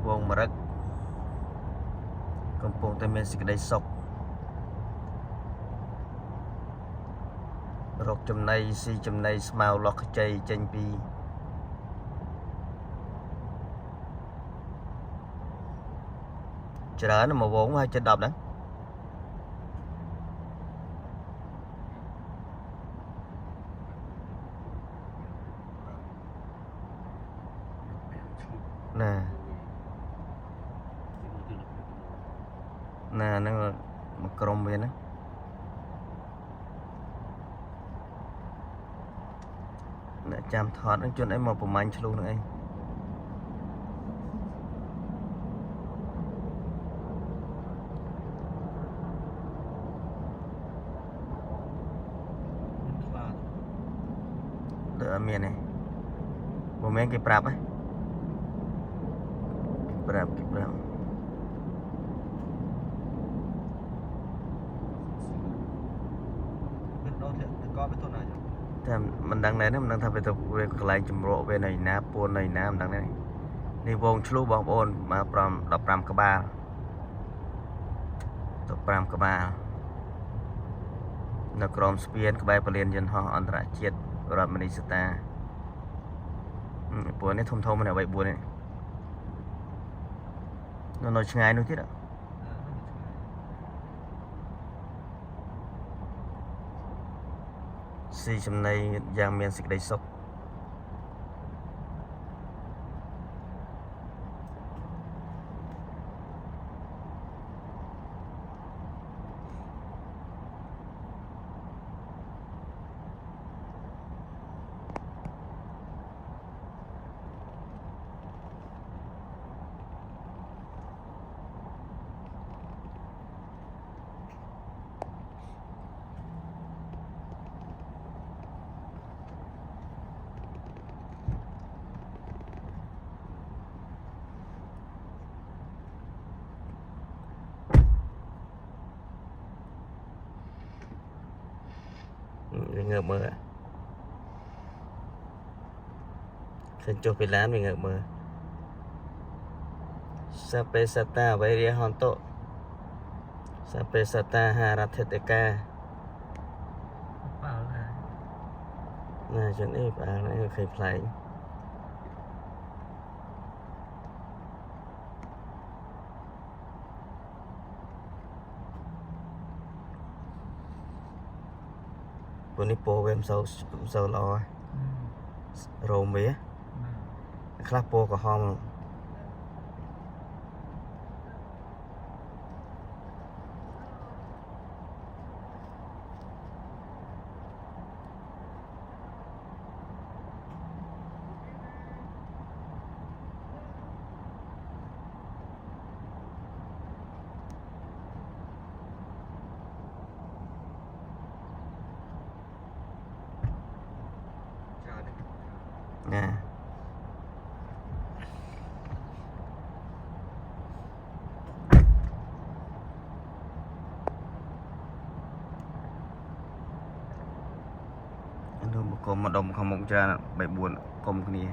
វងមរឹកកំពុងតែមានសេចក្តីសុខរកចំណីស៊ីចំណីស្មៅលោះខ្ចីចេញពីច្រើនមកវងហើយចិត្ត10ហ្នឹងណាហ្នឹងមកក្រុមវាណាអ្នកចាំថតនឹងជន់អីមកប្រមាញ់ឆ្លុះនឹងអីលើអត់មានទេបើមែនគេប្រាប់ហ៎ប្រាប់គេប្រាប់តែមិនដឹងដែរមិនដឹងថាវាទៅវាកន្លែងចម្រក់វានៅណាពួននៅណាមិនដឹងដែរនេះវងឆ្លុះបងប្អូនមក15ក្បាល15ក្បាលនៅក្រមស្ពានក្បែរពលានយន្តហោះអន្តរជាតិរដ្ឋមនីសតាពួកនេះធំៗនេះ3 4នេះនៅឆ្ងាយនោះទៀតស៊ីចំណីយ៉ាងមានសេចក្តីសុខវាងើបមើលឃើញចុះពីឡានវាងើបមើលសាពេសតាវៃរិយហន្តោសាពេសតាហារដ្ឋតិកាប៉ាល់ណាចឹងអីប៉ាល់នេះឃើញផ្លែងពួកនេះពោវាមិនសូវល្អរោមវាខ្លះពោក្រហមណានោះមកគុំមកដុំខាងមុខច្រើន3 4គុំគ្នា